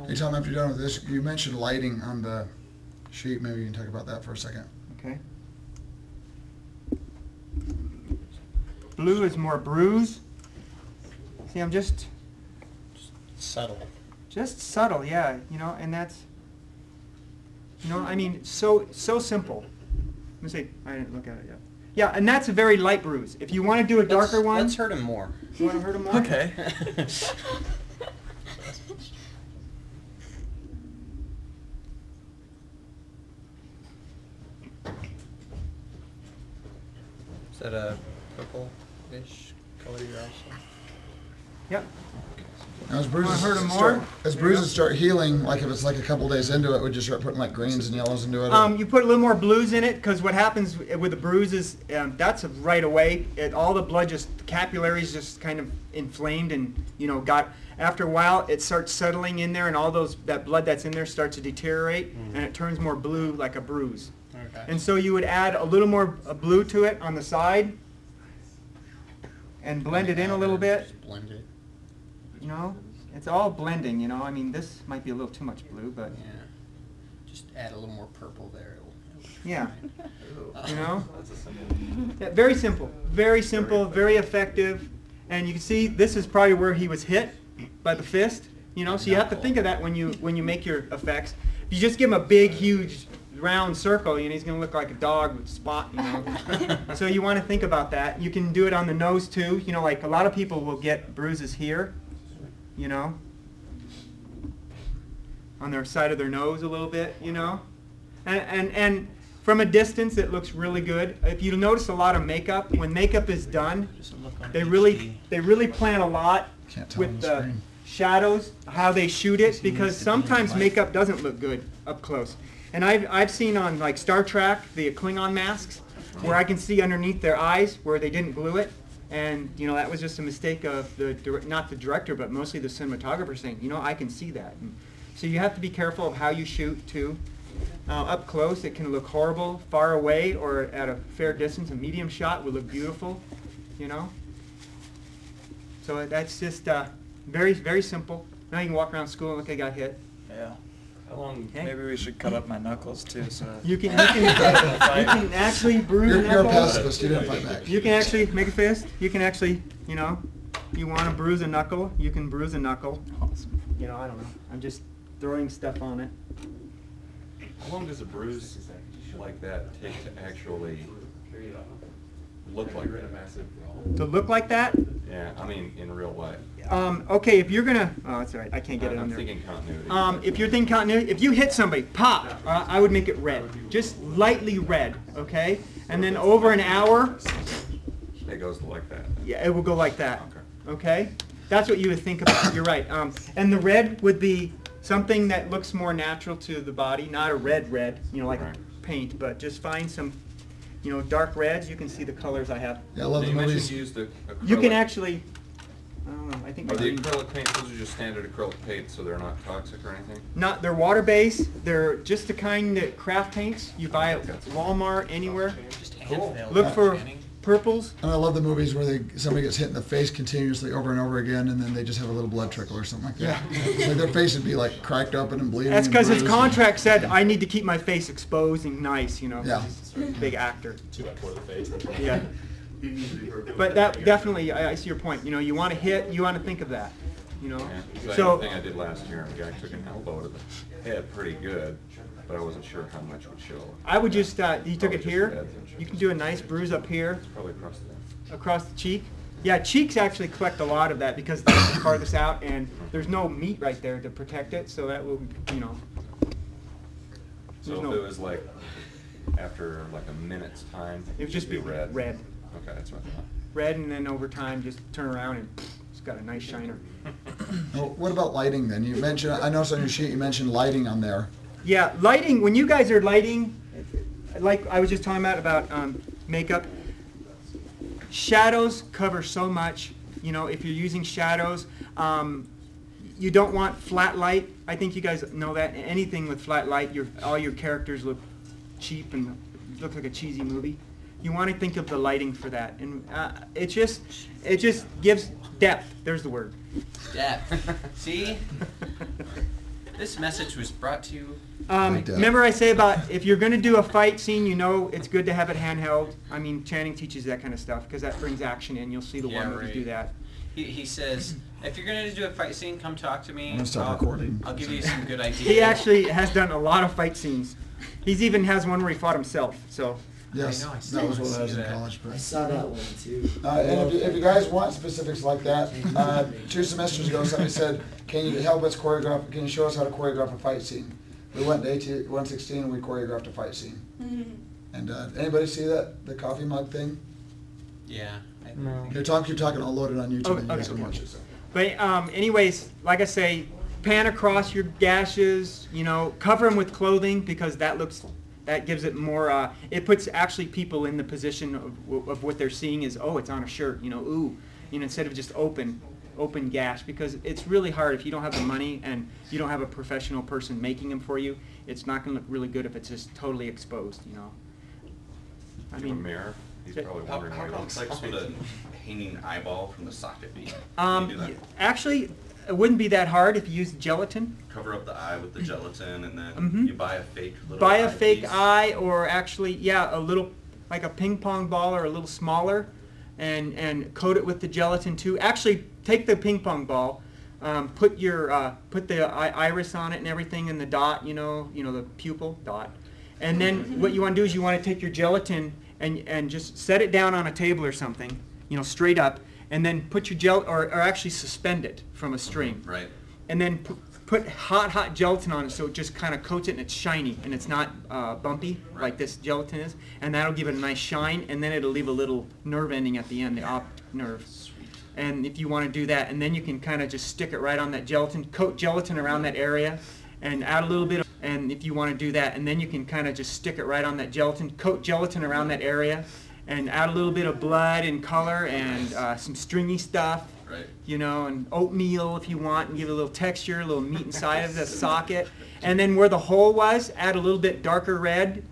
Hey Tom, after you're done with this, you mentioned lighting on the sheet. Maybe you can talk about that for a second. okay. Blue is more bruise. See, I'm just Subtle. subtle, yeah, you know, and that's, you know, I mean, so simple. Let me see, I didn't look at it yet. Yeah, and that's a very light bruise. If you want to do a darker one, Let's hurt him more. you want to hurt him more? Okay. Is that a purple-ish color you're also? Yep. Now, as Wanna hurt 'em more? as bruises start healing, like if it's like a couple days into it, would you start putting like greens and yellows into it? You put a little more blues in it because what happens with the bruises, that's right away. All the blood just, the capillaries just kind of inflamed and, you know, after a while it starts settling in there and all that blood that's in there starts to deteriorate and it turns more blue like a bruise. Okay. And so you would add a little more blue to it on the side and blend it in a little bit. Just blend it. You know, it's all blending, you know. I mean, this might be a little too much blue, but Yeah. Just add a little more purple there. It'll be yeah, fine. you know. That's a simple. Yeah, very simple, very effective. And you can see this is probably where he was hit by the fist, you know. So you have to think of that when you make your effects. If you just give him a big, huge, round circle, you know, he's going to look like a dog with a spot, you know. So you want to think about that. You can do it on the nose too. You know, like a lot of people will get bruises here, you know, on their side of their nose a little bit, you know. And from a distance it looks really good. If you notice a lot of makeup, when makeup is done, they really plan a lot Can't tell on with the the screen. shadows, how they shoot it, because sometimes makeup doesn't look good up close. And I've seen on like Star Trek the Klingon masks where I can see underneath their eyes where they didn't glue it. And, you know, that was just a mistake of not the director, but mostly the cinematographer saying, you know, I can see that. And so you have to be careful of how you shoot, too. Up close, it can look horrible. Far away or at a fair distance, a medium shot would look beautiful, you know. So that's just very, very simple. Now you can walk around school and look, I got hit. Yeah. How long? Okay. Maybe we should cut up my knuckles too. So You can actually bruise You're a knuckles. pacifist. You didn't fight back. You can actually make a fist. You can actually, you know, you want to bruise a knuckle, you can bruise a knuckle. You know, I don't know. I'm just throwing stuff on it. How long does a bruise like that take to actually look like that? To look like that? Yeah, I mean in real life. Okay, if you're gonna, oh, that's all right. I can't get it on I'm there. thinking continuity. If you're thinking continuity, if you hit somebody, pop, I would make it red, just lightly red, okay? And then over an hour, It goes like that. yeah, it will go like that, Okay. okay? That's what you would think about. You're right. And the red would be something that looks more natural to the body, not a red, you know, like Right. paint, but just find some, you know, dark reds. You can see the colors I have. Yeah, I love Now, the you mentioned movies. you used the acrylic. You can actually, I don't know, I think Are the maybe acrylic paints, those are just standard acrylic paints, so they're not toxic or anything? they're water-based. They're just the kind that craft paints you buy at Walmart, anywhere. Just hand fill Look that, for Channing. purples. And I love the movies where somebody gets hit in the face continuously over and over again, and then they just have a little blood trickle or something like that. Like their face would be like cracked open and bleeding. That's and because his bruised. contract said I need to keep my face exposed and nice, you know. 'cause Yeah. he's a big actor. 2 by 4 of the face. Yeah. But that definitely, I see your point. You know, you want to hit, you want to think of that. You know. Yeah, 'cause So the thing I did last year, a guy took an elbow to the head pretty good, but I wasn't sure how much would show. I would just, you took Probably it just here. red. You can do a nice bruise up here, Probably across the. across the cheek. Yeah, cheeks actually collect a lot of that because that's the farthest out, and there's no meat right there to protect it, so that will, you know. So There's if no- it was like after like a minute's time, It would just be red. red. Okay, that's what I thought. Red, and then over time, just turn around and it's got a nice shiner. Well, what about lighting then? You mentioned, I noticed on your sheet you mentioned lighting on there. Yeah, lighting, when you guys are lighting, like I was just talking about makeup, shadows cover so much. You know, if you're using shadows, you don't want flat light. I think you guys know that. Anything with flat light, all your characters look cheap and look like a cheesy movie. You want to think of the lighting for that, and it just gives depth. There's the word. Depth. See? This message was brought to you. Remember I say about if you're going to do a fight scene, you know it's good to have it handheld. I mean, Channing teaches that kind of stuff because that brings action in. You'll see the one that do that. He says, if you're going to do a fight scene, come talk to me. I'm gonna start recording. I'll give you some good ideas. He actually has done a lot of fight scenes. He's even has one where he fought himself. So. Yes, I that was what see I was in that. college. I saw that one too. And if you guys want specifics like that, 2 semesters ago somebody said, can you help us choreograph, can you show us how to choreograph a fight scene? We went to AT 116 and we choreographed a fight scene. And anybody see that, the coffee mug thing? Yeah. No. Keep talking, I'll load it on YouTube and you guys okay. can watch it. So. But anyways, like I say, pan across your gashes. You know, cover them with clothing because that gives it more. It puts actually people in the position of what they're seeing is, oh, it's on a shirt. You know, ooh, you know, instead of just open gash, because it's really hard if you don't have the money and you don't have a professional person making them for you. It's not going to look really good if it's just totally exposed. You know. I Do a mirror. He's probably How wondering why he looks complex would a hanging eyeball from the socket be? Actually, it wouldn't be that hard if you use gelatin. Cover up the eye with the gelatin, and then Mhm. you buy a fake little Buy a eye fake piece. eye, or actually, yeah, a little, like a ping pong ball or a little smaller, and coat it with the gelatin too. Actually, take the ping pong ball, put the iris on it and everything, and the dot, you know the pupil dot, and then what you want to do is you want to take your gelatin and just set it down on a table or something, you know, straight up, and then put your or actually suspend it from a string. Right. And then put hot gelatin on it so it just kind of coats it and it's shiny and it's not bumpy like this gelatin is. And that'll give it a nice shine, and then it'll leave a little nerve ending at the end, the optic nerve. Sweet. And if you want to do that, and then you can kind of just stick it right on that gelatin, coat gelatin around that area, and add a little bit of, and if you want to do that, and then you can kind of just stick it right on that gelatin, coat gelatin around that area, and add a little bit of blood and color and some stringy stuff. Right. You know, and oatmeal if you want, and give it a little texture, a little meat inside of the socket. And then where the hole was, add a little bit darker red,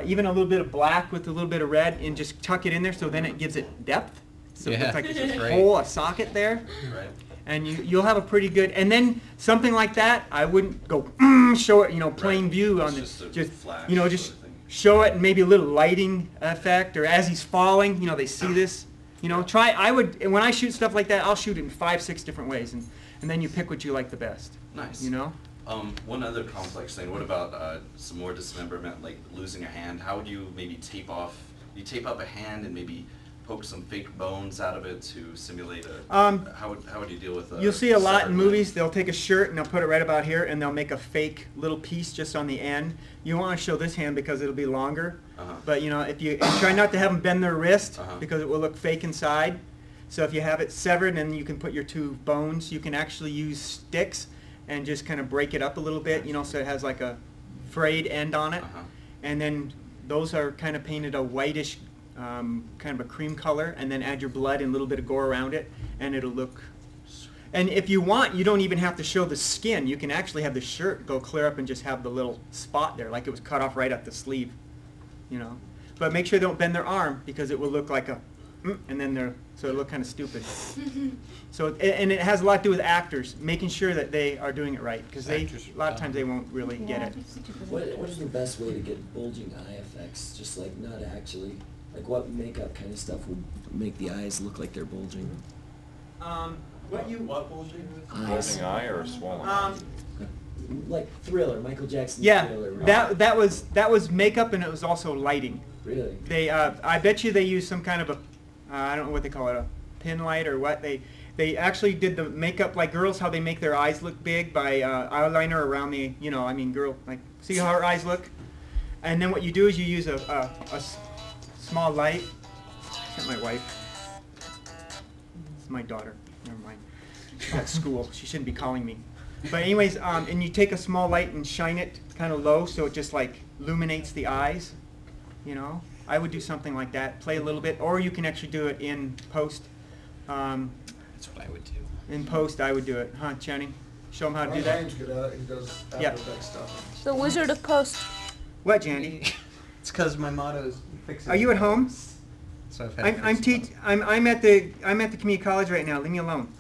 even a little bit of black with a little bit of red, and just tuck it in there so then it gives it depth. So it looks like there's a hole, a socket there. Right. And you'll have a pretty good, and then something like that, I wouldn't go show it, you know, plain view on It's the, just a flash you know, sort just of thing. show it and maybe a little lighting effect, or as he's falling, you know, they see this. You know, and when I shoot stuff like that, I'll shoot it in 5-6 different ways, and then you pick what you like the best. Nice. You know? One other complex thing. What about some more dismemberment, like losing a hand? How would you maybe tape up a hand and maybe poke some fake bones out of it to simulate a? How would you deal with? You'll see a lot severed in limb? movies. They'll take a shirt and they'll put it right about here, and they'll make a fake little piece just on the end. You want to show this hand because it'll be longer. But you know, if you try not to have them bend their wrist because it will look fake inside. So if you have it severed, and you can put your 2 bones, you can actually use sticks and just kind of break it up a little bit, you know, so it has like a frayed end on it. And then those are kind of painted a whitish, kind of a cream color, and then add your blood and a little bit of gore around it, and it'll look. And if you want, you don't even have to show the skin. You can actually have the shirt go clear up and just have the little spot there, like it was cut off right at the sleeve. You know, but make sure they don't bend their arm because it will look like a, and then so it'll look kind of stupid. So and it has a lot to do with actors making sure that they are doing it right, because a lot of times they won't really get it. What is the best way to get bulging eye effects? Just like not actually, like what makeup kind of stuff would make the eyes look like they're bulging? Bulging Eyes. eye or swollen eye? Like Thriller, Michael Jackson's Yeah, Thriller. Right? that was makeup, and it was also lighting. Really? They I bet you they used some kind of a I don't know what they call it, a pin light or what. They actually did the makeup like girls, how they make their eyes look big by eyeliner around the, you know, I mean, girl, like, see how her eyes look? And then what you do is you use a small light. Is that my wife? It's my daughter. Never mind. She's at school. She shouldn't be calling me. But anyways, and you take a small light and shine it kind of low so it just like illuminates the eyes, you know? I would do something like that, play a little bit, or you can actually do it in post. That's what I would do. In post, I would do it. Huh, Channing? Show them how to do that. Ryan's good at it. He does After Yeah. Effects stuff. The Wizard of Post. What, Jandy? It's because my motto is fix it. Are you at home? So I've had I'm at the community college right now. Leave me alone.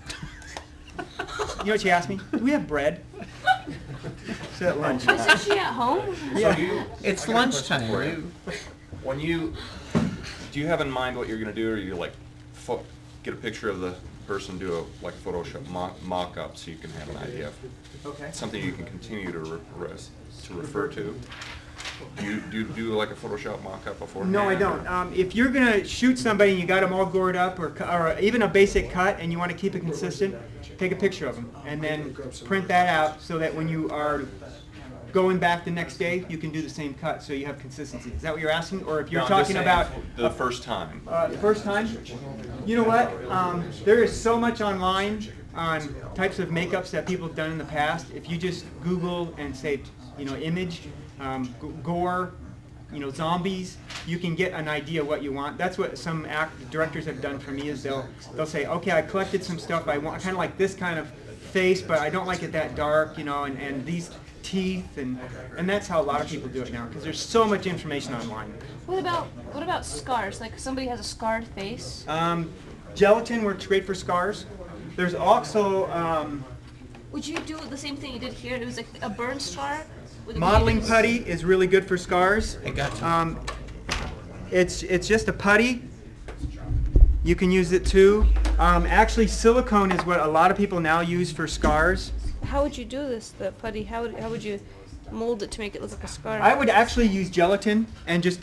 You know what she asked me? Do we have bread? So at lunch. Isn't she at home? Yeah. It's lunchtime. for you. When you, do you have in mind what you're gonna do, or you like get a picture of the person, do a like Photoshop mock-up so you can have an idea of Okay. something you can continue to refer to? Do you do like a Photoshop mock-up beforehand? No, I don't. If you're gonna shoot somebody and you got them all gored up, or even a basic cut, and you want to keep it consistent, take a picture of them and then print that out so that when you are going back the next day, you can do the same cut, so you have consistency. Is that what you're asking? Or if you're No, I'm just talking saying about the first time. the first time? You know what? There is so much online on types of makeups that people have done in the past. If you just Google and say, image, gore, zombies, you can get an idea what you want. That's what some directors have done for me, is they'll say, okay, I collected some stuff. I want kind of like this kind of face, but I don't like it that dark, and these teeth, and that's how a lot of people do it now, because there's so much information online. What about scars? Like somebody has a scarred face. Gelatin works great for scars. There's also Would you do the same thing you did here? It was like a burn scar. With a modeling mucus? putty is really good for scars. I got you. It's just a putty. You can use it too. Actually, silicone is what a lot of people now use for scars. How would you do this, the putty? How would you mold it to make it look like a scar? I would actually use gelatin and just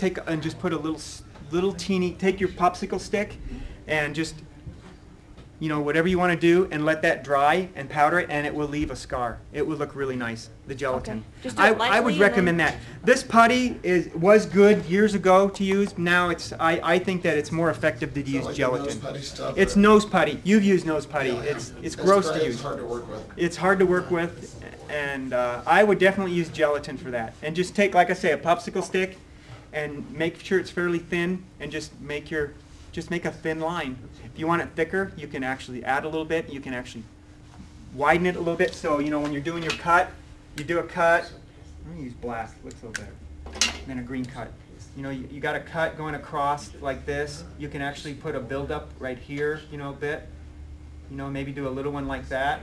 put a little teeny. Take your popsicle stick and just whatever you want to do, and let that dry and powder it, and it will leave a scar. It will look really nice. The gelatin. Okay. Just do it I would lightly recommend and that. This putty was good years ago to use. Now I think that it's more effective to use like gelatin. nose putty stuff, It's or- nose putty. You've used nose putty. It's gross to use. It's hard to work with. It's hard to work with, and I would definitely use gelatin for that. And just take, like I say, a popsicle stick, and make sure it's fairly thin, and just make a thin line. If you want it thicker, you can actually add a little bit. You can actually widen it a little bit. So when you're doing your cut, you do a cut. I'm gonna use black. Looks a little better. Then a green cut. You got a cut going across like this. You can actually put a build-up right here. A bit. Maybe do a little one like that.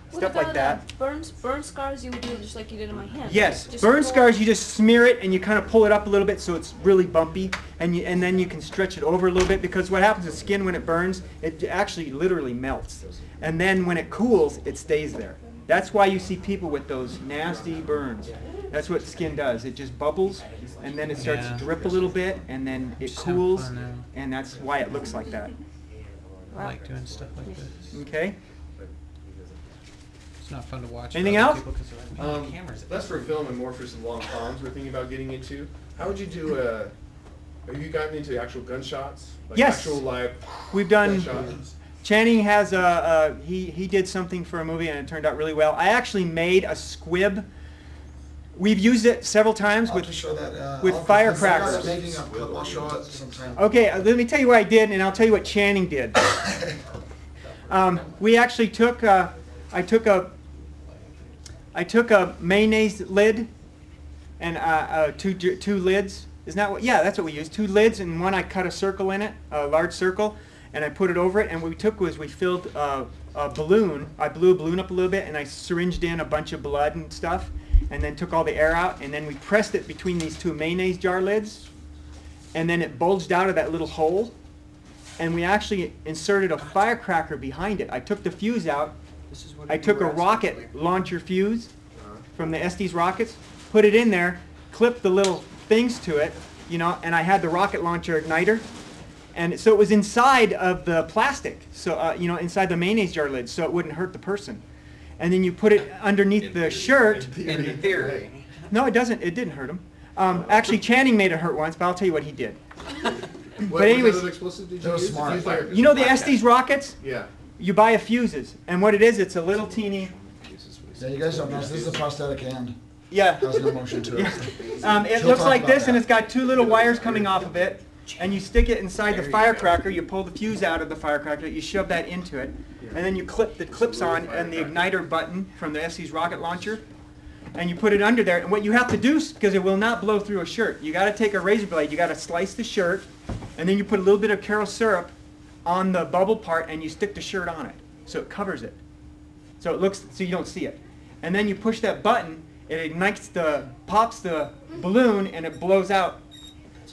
What Stuff about, like that. Burn scars you would do just like you did in my hand. Yes, Just burn pull- scars, you just smear it and you kind of pull it up a little bit so it's really bumpy, and then you can stretch it over a little bit, because what happens is skin, when it burns, it actually literally melts. And then when it cools, it stays there. That's why you see people with those nasty burns. That's what skin does. It just bubbles, and then it starts to drip a little bit, and then it Just have cools, fun now. and that's why it looks like that. I like doing stuff like this. Okay? It's not fun to watch. Anything other else? people 'cause they're like, "Man, cameras." Less for film and more for some long ponds we're thinking about getting into. How would you do have you gotten into actual gunshots? Like Yes. actual live We've done. gunshots? Channing has he did something for a movie and it turned out really well. I actually made a squib. We've used it several times I'll with just show that, with I'll- firecrackers. I'll making a clip, I'll show it sometime. Okay, let me tell you what I did, and I'll tell you what Channing did. We actually took I took a mayonnaise lid and two lids. Isn't that what? Yeah, that's what we used. 2 lids, and one I cut a circle in it, a large circle, and I put it over it. And what we took was we filled a balloon. I blew a balloon up a little bit, and I syringed in a bunch of blood and stuff, and then took all the air out, and then we pressed it between these 2 mayonnaise jar lids, and then it bulged out of that little hole, and we actually inserted a firecracker behind it. I took the fuse out. I took a rocket launcher fuse from the Estes rockets, put it in there, clipped the little things to it, and I had the rocket launcher igniter, and so it was inside of the plastic, so inside the mayonnaise jar lid, so it wouldn't hurt the person. And then you put it underneath the shirt. In theory. No, it doesn't. It didn't hurt him. Actually, Channing made it hurt once, but I'll tell you what he did. What anyways, other explosive did that you was use? smart. Use like- You know the Estes rockets? Yeah. You buy a fuses, and what it is, it's a little teeny. Yeah, you guys don't know, this is a prosthetic hand. Yeah. Has no motion to it. It She'll looks talk like about this, and that. it's got 2 little wires coming off of it, and you stick it inside the firecracker. You pull the fuse out of the firecracker, you shove that into it, and then you clip the clips on and the igniter button from the Estes rocket launcher, and you put it under there. And what you have to do, because it will not blow through a shirt, you got to take a razor blade, you got to slice the shirt, and then you put a little bit of Karo syrup on the bubble part, and you stick the shirt on it, so it covers it. So it looks, so you don't see it. And then you push that button, it ignites pops the balloon, and it blows out.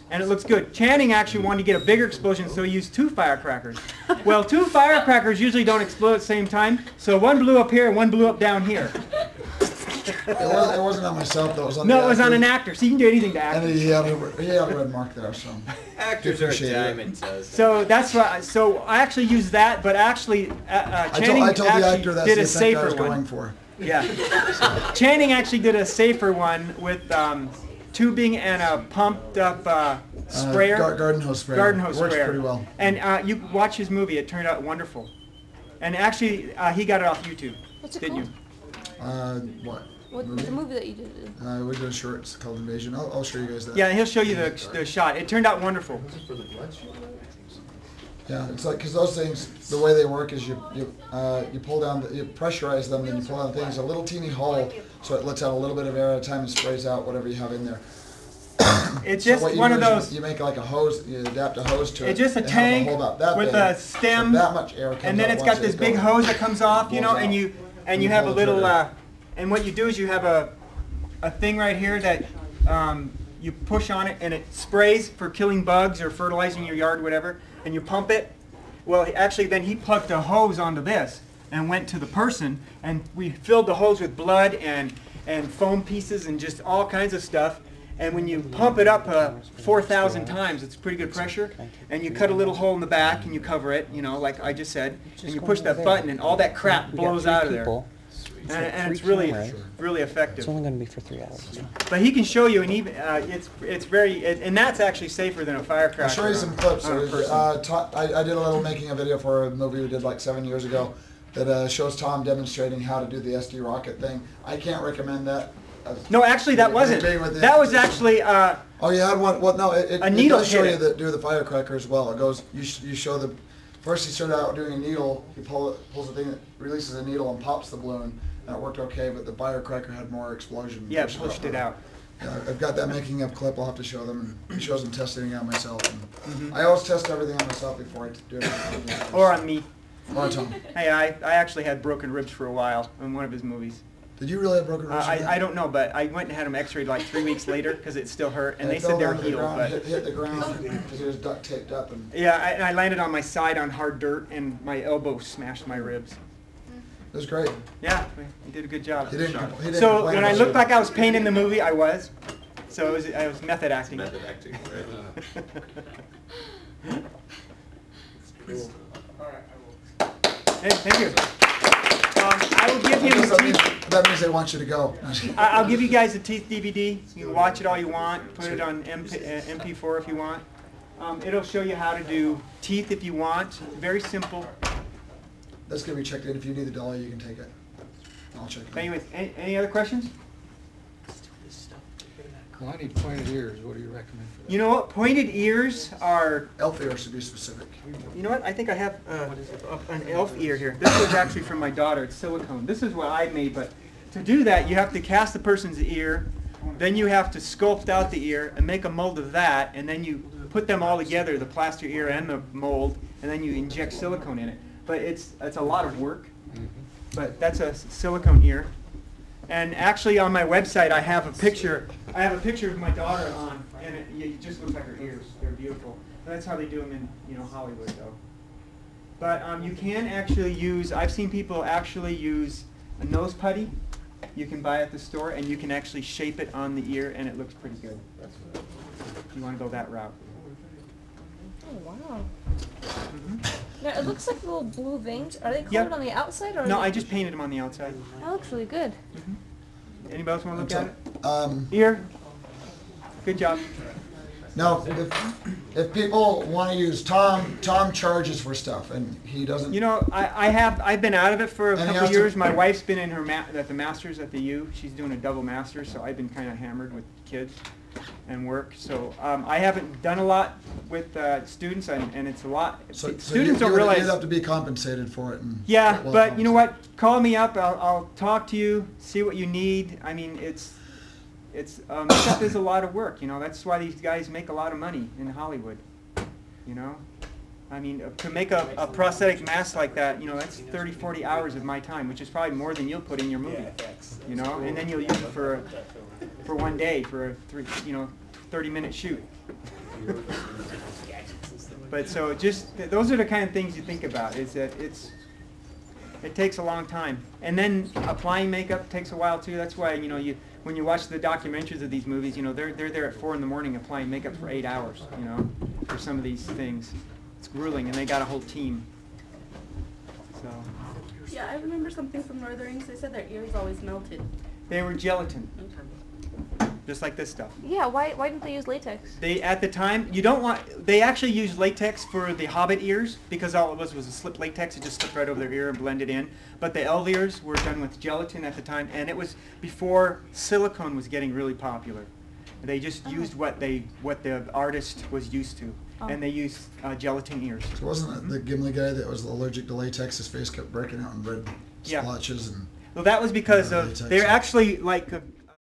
And it looks good. Channing actually wanted to get a bigger explosion, so he used 2 firecrackers. Well, 2 firecrackers usually don't explode at the same time, so one blew up here and one blew up down here. It wasn't on myself, though. It was on No, the it was on actor. an actor, so you can do anything to And actors. he had a red mark there, so. Actors are a Appreciate it. diamond, says. So that's why. So I actually used that, but actually Channing I told the actually actor that's did the a effect I safer was going one. for. Yeah. Channing actually did a safer one with tubing and a pumped up sprayer. Garden hose sprayer. Garden hose It works sprayer. pretty well. And you watch his movie; it turned out wonderful. And actually, he got it off YouTube. What's it didn't called? you? What? The movie that you did. We did a short. It's called Invasion. I'll show you guys that. Yeah, he'll show you the shot. It turned out wonderful. Yeah, it's like, because those things, the way they work is you pull down, you pressurize them, then you pull down the things, a little teeny hole, so it lets out a little bit of air at a time and sprays out whatever you have in there. It's So just what you one do of is those. You make like a hose, you adapt a hose to it. It's just a and have tank hole about that with big, a so stem, that much air comes and then out it's once got this it's big going. hose that comes off, you know, Blows and out. you You have a pull the little, trigger. and what you do is you have a thing right here that you push on it, and it sprays for killing bugs or fertilizing your yard, whatever, and you pump it. Well, actually, then he plugged a hose onto this and went to the person, and we filled the hose with blood and foam pieces and just all kinds of stuff. And when you pump it up 4,000 times, it's pretty good pressure, and you cut a little hole in the back and you cover it, you know, like I just said, and you push that button and all that crap blows out of there. And it's really effective. It's only going to be for 3 hours. But he can show you, and even it's very, and that's actually safer than a firecracker. I'll show you some clips. on a person. I did a little making a video for a movie we did like 7 years ago that shows Tom demonstrating how to do the SD rocket thing. I can't recommend that. No, actually, that wasn't. That was actually. Oh, you had one. Well, no, it needle does show hit you it. that do the firecracker as well. It goes. You show the. First, he started out doing a needle. He pulls the thing that releases a needle and pops the balloon, and it worked okay. But the firecracker had more explosion. Yeah, pushed it out. Yeah, I've got that making of clip. I'll have to show them. And he shows them testing it on myself. And Mhm. I always test everything on myself before I do it. Or on me. Or on Tom. Hey, I actually had broken ribs for a while in one of his movies. Did you really have broken ribs? I don't know, but I went and had them x-rayed like 3 weeks later because it still hurt, and It they fell said they were down to the healed. ground, But hit the ground because it was duct taped up. And yeah, and I landed on my side on hard dirt, and my elbow smashed my ribs. it was great. Yeah, he did a good job. He didn't complain So when I about looked it. like I was painting in the movie, I was. So I was method acting. Method acting, right? Hey, thank you. I will give him the teeth. That means they want you to go. I'll give you guys the teeth DVD. You can watch it all you want. Put it on MP4 if you want. It'll show you how to do teeth if you want. Very simple. That's gonna be checked in. If you need the dollar, you can take it. I'll check it. Anyways, any other questions? Well, I need pointed ears. What do you recommend for that? You know what? Pointed ears are. Elf ears to be specific. You know what? I think I have an elf ear here. This was actually from my daughter. It's silicone. This is what I made, but to do that, you have to cast the person's ear. Then you have to sculpt out the ear and make a mold of that, and then you put them all together, the plaster ear and the mold, and then you inject silicone in it. But it's a lot of work. But that's a silicone ear. And actually, on my website, I have a picture. I have a picture of my daughter on, and it just looks like her ears. They're beautiful. That's how they do them in Hollywood, though. But you can actually use. I've seen people actually use a nose putty. You can buy at the store, and you can actually shape it on the ear, and it looks pretty good. If you want to go that route. Oh wow. Now it looks like little blue veins. Are they colored Yep. on the outside or? No, are they- I just painted them on the outside. That looks really good. Anybody else want to look at it? Ear. Good job. No, if people want to use Tom charges for stuff, and he doesn't. You know, I've been out of it for a And he couple has to- years. My wife's been in her at the masters at the U. She's doing a double master, so I've been kind of hammered with kids. and work. So I haven't done a lot with students, and it's a lot. So Students don't realize. you'd have to be compensated for it. And Yeah, well but you know what? compensated. Call me up. I'll talk to you. See what you need. I mean, it's makeup is a lot of work. You know, that's why these guys make a lot of money in Hollywood. You know, I mean, to make a prosthetic mask like that, you know, that's 30, 40 hours of my time, which is probably more than you'll put in your movie. You know, and then you'll use it for one day for a 30-minute shoot. But so just those are the kind of things you think about. Is that it takes a long time, and then applying makeup takes a while too. That's why when you watch the documentaries of these movies, they're there at 4 in the morning applying makeup for 8 hours. For some of these things, it's grueling, and they got a whole team. So. Yeah, I remember something from Northerings. They said their ears always melted. They were gelatin, just like this stuff. Yeah, why didn't they use latex? At the time, they actually used latex for the Hobbit ears because all it was a slip latex. It just slipped right over their ear and blended in. But the elf ears were done with gelatin at the time, and it was before silicone was getting really popular. They just used what the artist was used to, and they used gelatin ears. So wasn't it the Gimli guy that was allergic to latex? His face kept breaking out in red splotches and. Well, that was because they're actually like